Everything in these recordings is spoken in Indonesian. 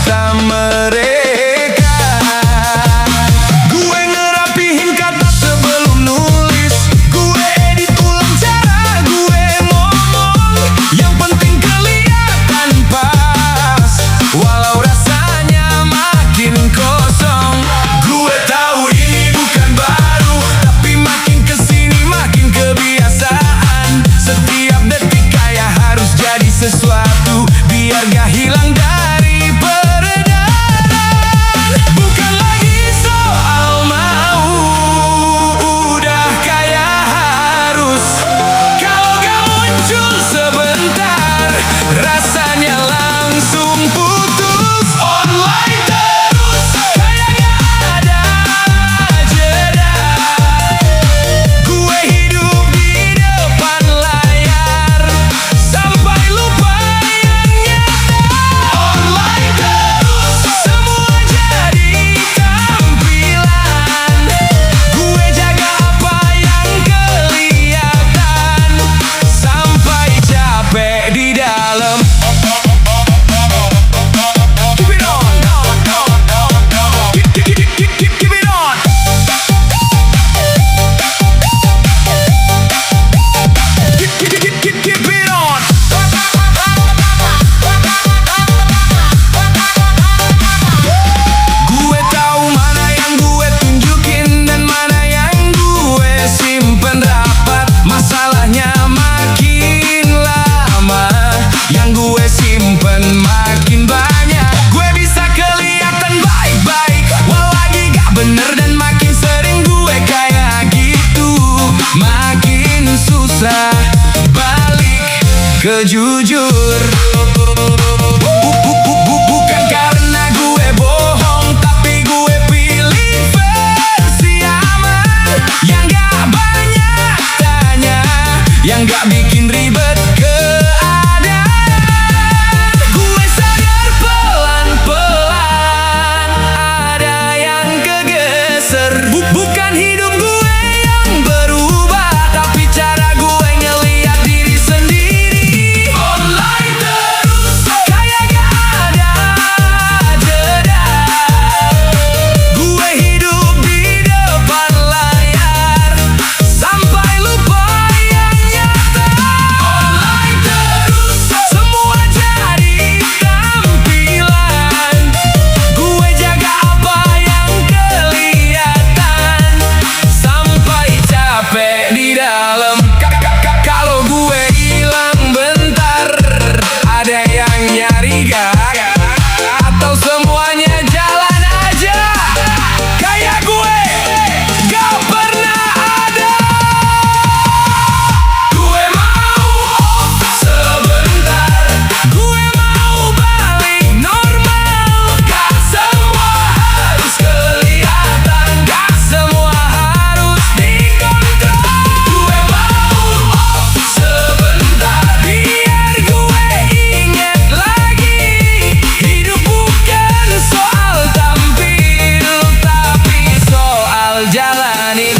kata mereka. Gue ngerapihin kata sebelum nulis, gue edit ulang cara gue ngomong. Yang penting kelihatan pas, walau rasanya makin kosong. Gue tahu ini bukan baru, tapi makin kesini makin kebiasaan. Setiap detik kayak harus jadi sesuatu, biar gak hilang dari peredaran. Bukan lagi soal mau, udah kayak harus. Kalau gak muncul sebentar, rasanya langsung putus. Online terus, kayak gak ada jeda. Gue hidup di depan layar, sampai lupa yang nyata. Online terus, semua jadi tampilan. Gue jaga apa yang kelihatan, sampai capek di dalam. Keep it on, keep it on. Keep it on. Gue tahu mana yang gue tunjukin dan mana yang gue simpen rapat. Masalahnya makin lama, yang gue simpen makin banyak. Gue bisa kelihatan baik-baik, walau lagi gak bener, dan makin sering gue kayak gitu, makin susah balik ke jujur. Bukan karena gue bohong, tapi gue pilih versi aman, yang gak banyak tanya, yang gak bikin ribet keadaan. Gue sadar pelan-pelan ada yang kegeser. Bukan hidup gue yang berubah, tapi cara gue ngeliat diri sendiri. Online terus, kayak gak ada jeda. Gue hidup di depan layar, sampai lupa yang nyata. Online terus, semua jadi tampilan. Gue jaga apa yang kelihatan, sampai capek di dalam. Kalau gue hilang bentar, ada yang nyari gak? Atau semuanya jalan aja kayak gue gak pernah ada? Gue mau off sebentar, gue mau balik normal. Gak semua harus kelihatan, gak semua harus dikontrol. Gue mau off sebentar, biar gue inget lagi, hidup bukan soal tampil, tapi soal jalanin.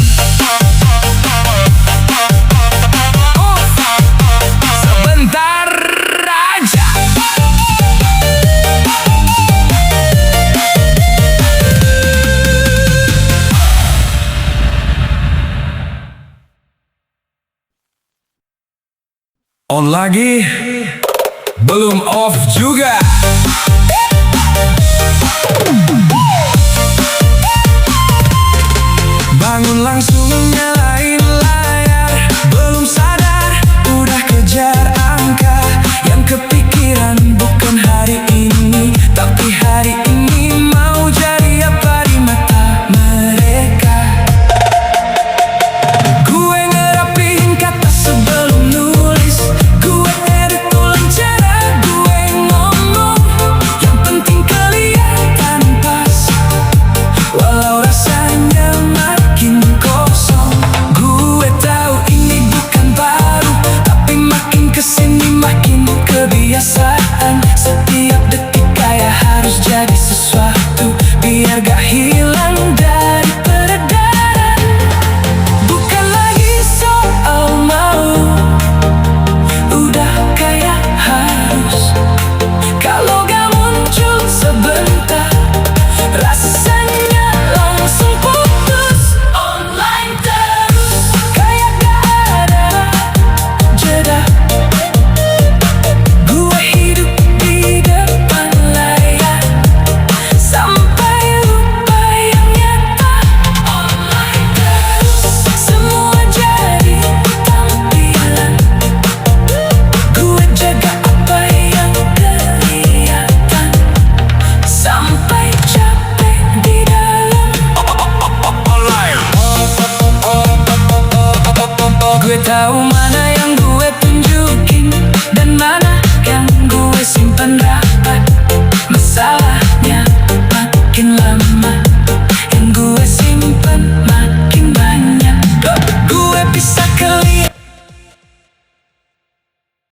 Sebentar aja. On lagi, belum off juga. Bangun langsung nyalain layar, belum sadar udah kejar angka. Yang kepikiran bukan hari ini, tapi hari ini mau jadi apa di mata mereka. Gue ngerapihin kata sebelum nulis, gue edit ulang cara gue ngomong. Yang penting kelihatan pas, walau rasanya makin kosong. Gue tahu ini bukan baru, tapi makin kesini makin kebiasaan. Setiap detik kayak harus jadi sesuatu, biar gak hilang dari peredaran. Bukan lagi soal mau, udah kayak harus. Kalau gak muncul sebentar, gue tahu